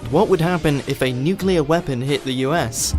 What would happen if a nuclear weapon hit the US?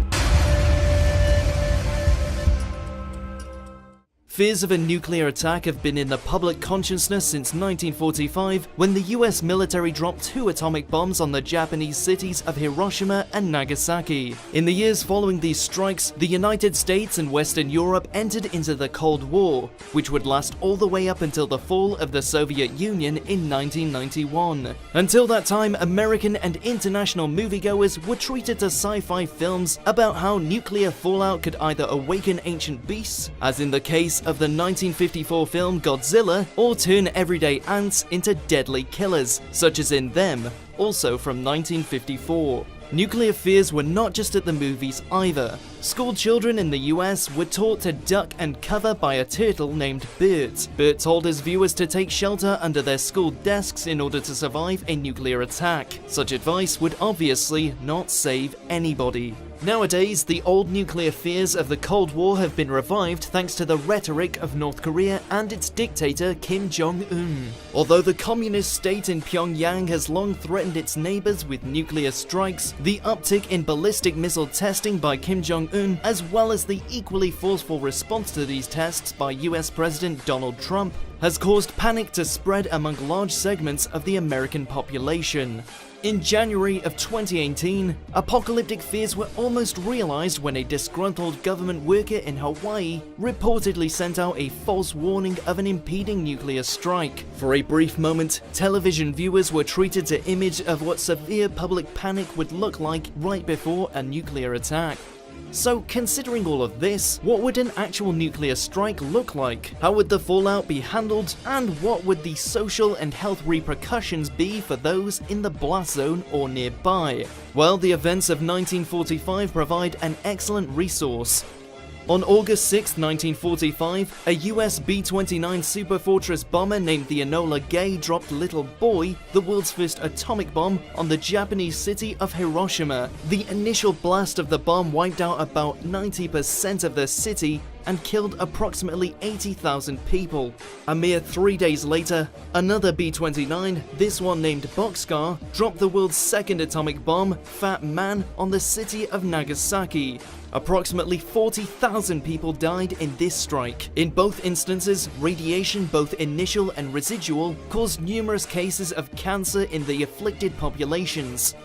Fears of a nuclear attack have been in the public consciousness since 1945, when the US military dropped 2 atomic bombs on the Japanese cities of Hiroshima and Nagasaki. In the years following these strikes, the United States and Western Europe entered into the Cold War, which would last all the way up until the fall of the Soviet Union in 1991. Until that time, American and international moviegoers were treated to sci-fi films about how nuclear fallout could either awaken ancient beasts, as in the case of the 1954 film Godzilla, or turn everyday ants into deadly killers, such as in Them, also from 1954. Nuclear fears were not just at the movies either. School children in the US were taught to duck and cover by a turtle named Bert. Bert told his viewers to take shelter under their school desks in order to survive a nuclear attack. Such advice would obviously not save anybody. Nowadays, the old nuclear fears of the Cold War have been revived thanks to the rhetoric of North Korea and its dictator Kim Jong-un. Although the communist state in Pyongyang has long threatened its neighbors with nuclear strikes, the uptick in ballistic missile testing by Kim Jong-un, as well as the equally forceful response to these tests by US President Donald Trump, has caused panic to spread among large segments of the American population. In January of 2018, apocalyptic fears were almost realized when a disgruntled government worker in Hawaii reportedly sent out a false warning of an impending nuclear strike. For a brief moment, television viewers were treated to image of what severe public panic would look like right before a nuclear attack. So, considering all of this, what would an actual nuclear strike look like? How would the fallout be handled? And what would the social and health repercussions be for those in the blast zone or nearby? Well, the events of 1945 provide an excellent resource. On August 6, 1945, a US B-29 Superfortress bomber named the Enola Gay dropped Little Boy, the world's first atomic bomb, on the Japanese city of Hiroshima. The initial blast of the bomb wiped out about 90% of the city and killed approximately 80,000 people. A mere 3 days later, another B-29, this one named Bockscar, dropped the world's second atomic bomb, Fat Man, on the city of Nagasaki. Approximately 40,000 people died in this strike. In both instances, radiation, both initial and residual, caused numerous cases of cancer in the afflicted populations.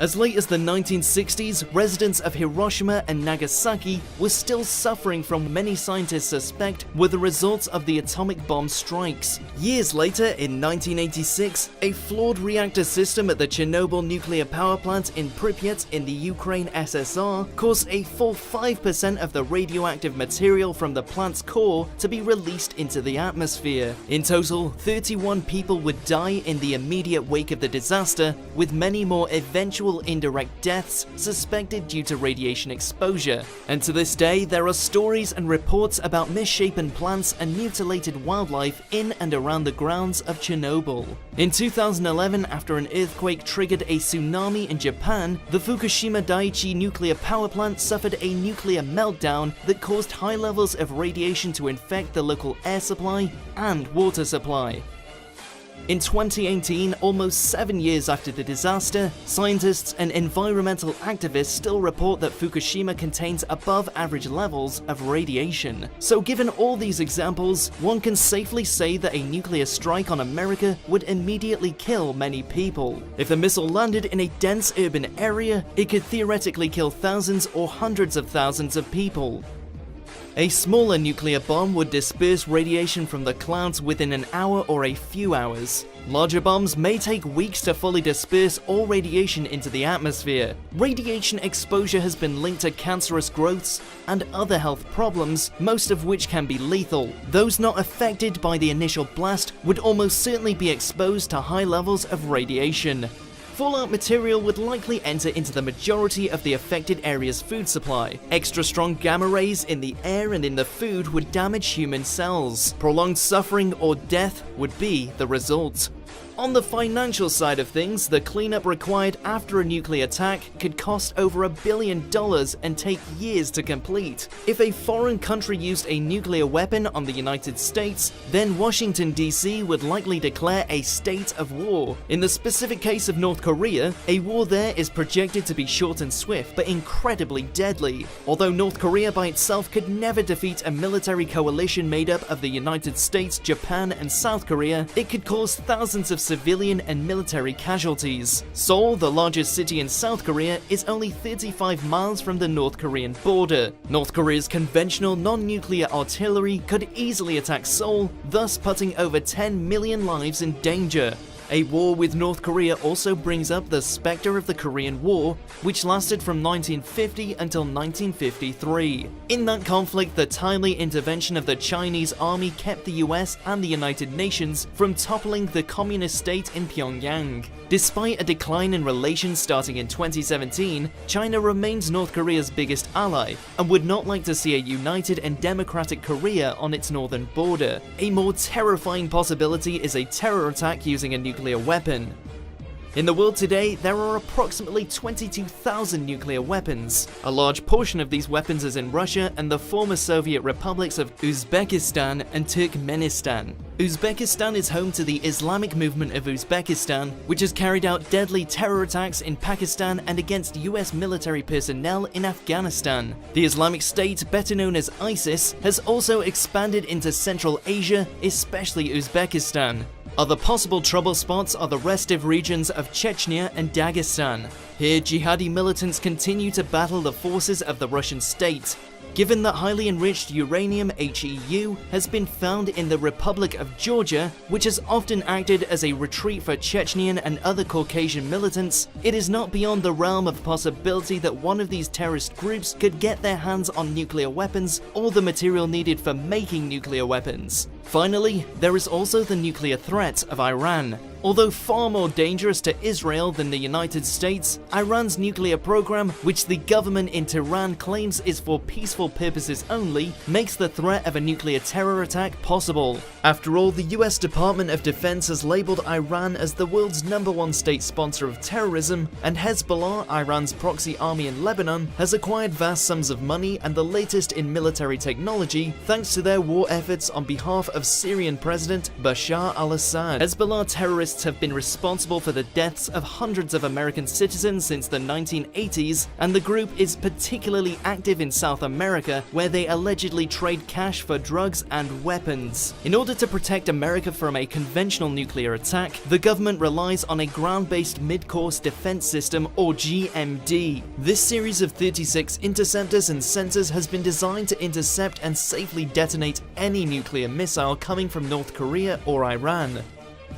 As late as the 1960s, residents of Hiroshima and Nagasaki were still suffering from what many scientists suspect were the results of the atomic bomb strikes. Years later, in 1986, a flawed reactor system at the Chernobyl nuclear power plant in Pripyat in the Ukraine SSR caused a full 5% of the radioactive material from the plant's core to be released into the atmosphere. In total, 31 people would die in the immediate wake of the disaster, with many more eventual indirect deaths suspected due to radiation exposure. And to this day, there are stories and reports about misshapen plants and mutilated wildlife in and around the grounds of Chernobyl. In 2011, after an earthquake triggered a tsunami in Japan, the Fukushima Daiichi nuclear power plant suffered a nuclear meltdown that caused high levels of radiation to infect the local air supply and water supply. In 2018, almost 7 years after the disaster, scientists and environmental activists still report that Fukushima contains above average levels of radiation. So given all these examples, one can safely say that a nuclear strike on America would immediately kill many people. If the missile landed in a dense urban area, it could theoretically kill thousands or hundreds of thousands of people. A smaller nuclear bomb would disperse radiation from the clouds within an hour or a few hours. Larger bombs may take weeks to fully disperse all radiation into the atmosphere. Radiation exposure has been linked to cancerous growths and other health problems, most of which can be lethal. Those not affected by the initial blast would almost certainly be exposed to high levels of radiation. Fallout material would likely enter into the majority of the affected area's food supply. Extra strong gamma rays in the air and in the food would damage human cells. Prolonged suffering or death would be the result. On the financial side of things, the cleanup required after a nuclear attack could cost over $1 billion and take years to complete. If a foreign country used a nuclear weapon on the United States, then Washington, D.C. would likely declare a state of war. In the specific case of North Korea, a war there is projected to be short and swift, but incredibly deadly. Although North Korea by itself could never defeat a military coalition made up of the United States, Japan, and South Korea, it could cause thousands of civilian and military casualties. Seoul, the largest city in South Korea, is only 35 miles from the North Korean border. North Korea's conventional non-nuclear artillery could easily attack Seoul, thus putting over 10 million lives in danger. A war with North Korea also brings up the specter of the Korean War, which lasted from 1950 until 1953. In that conflict, the timely intervention of the Chinese army kept the US and the United Nations from toppling the communist state in Pyongyang. Despite a decline in relations starting in 2017, China remains North Korea's biggest ally and would not like to see a united and democratic Korea on its northern border. A more terrifying possibility is a terror attack using a nuclear weapon. In the world today, there are approximately 22,000 nuclear weapons. A large portion of these weapons is in Russia and the former Soviet republics of Uzbekistan and Turkmenistan. Uzbekistan is home to the Islamic movement of Uzbekistan, which has carried out deadly terror attacks in Pakistan and against US military personnel in Afghanistan. The Islamic State, better known as ISIS, has also expanded into Central Asia, especially Uzbekistan. Other possible trouble spots are the restive regions of Chechnya and Dagestan. Here, jihadi militants continue to battle the forces of the Russian state. Given that highly enriched uranium HEU has been found in the Republic of Georgia, which has often acted as a retreat for Chechnyan and other Caucasian militants, it is not beyond the realm of possibility that one of these terrorist groups could get their hands on nuclear weapons or the material needed for making nuclear weapons. Finally, there is also the nuclear threat of Iran. Although far more dangerous to Israel than the United States, Iran's nuclear program, which the government in Tehran claims is for peaceful purposes only, makes the threat of a nuclear terror attack possible. After all, the US Department of Defense has labeled Iran as the world's #1 state sponsor of terrorism, and Hezbollah, Iran's proxy army in Lebanon, has acquired vast sums of money and the latest in military technology thanks to their war efforts on behalf of Syrian President Bashar al-Assad. Hezbollah terrorists have been responsible for the deaths of hundreds of American citizens since the 1980s, and the group is particularly active in South America, where they allegedly trade cash for drugs and weapons. In order to protect America from a conventional nuclear attack, the government relies on a ground-based mid-course defense system, or GMD. This series of 36 interceptors and sensors has been designed to intercept and safely detonate any nuclear missile coming from North Korea or Iran.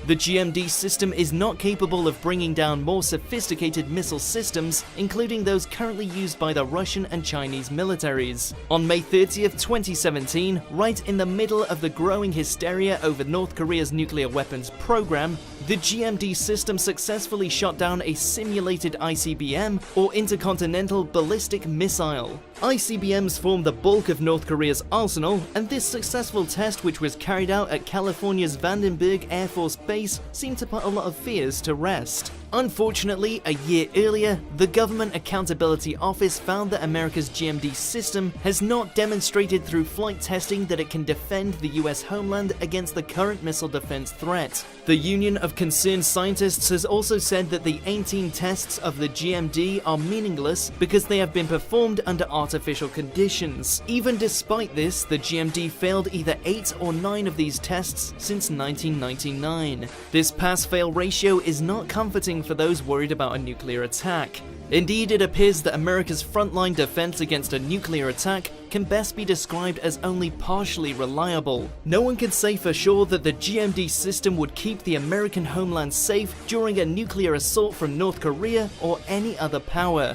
The GMD system is not capable of bringing down more sophisticated missile systems, including those currently used by the Russian and Chinese militaries. On May 30th, 2017, right in the middle of the growing hysteria over North Korea's nuclear weapons program, the GMD system successfully shot down a simulated ICBM, or Intercontinental Ballistic Missile. ICBMs form the bulk of North Korea's arsenal, and this successful test, which was carried out at California's Vandenberg Air Force Base, seemed to put a lot of fears to rest. Unfortunately, a year earlier, the Government Accountability Office found that America's GMD system has not demonstrated through flight testing that it can defend the US homeland against the current missile defense threat. The Union of Concerned Scientists has also said that the 18 tests of the GMD are meaningless because they have been performed under artificial conditions. Even despite this, the GMD failed either 8 or 9 of these tests since 1999. This pass-fail ratio is not comforting for those worried about a nuclear attack. Indeed, it appears that America's frontline defense against a nuclear attack can best be described as only partially reliable. No one can say for sure that the GMD system would keep the American homeland safe during a nuclear assault from North Korea or any other power.